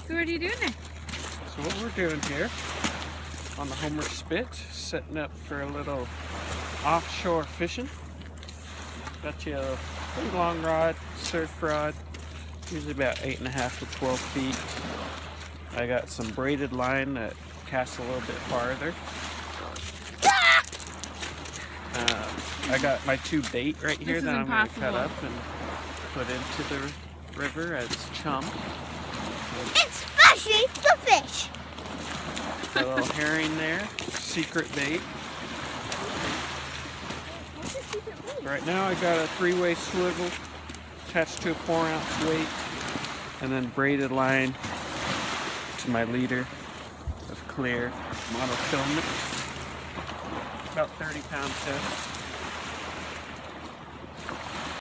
So what are you doing there? So what we're doing here on the Homer Spit, setting up for a little offshore fishing. Got you a pretty long rod, surf rod, usually about 8.5 to 12 feet. I got some braided line that casts a little bit farther. I got my 2 bait right here that I'm going to cut up and put into the river as chum. Especially the fish. Got a little herring there, secret bait. What's a secret bait? Right now I got a 3-way swivel attached to a 4-ounce weight, and then braided line to my leader of clear monofilament, about 30-pound fish.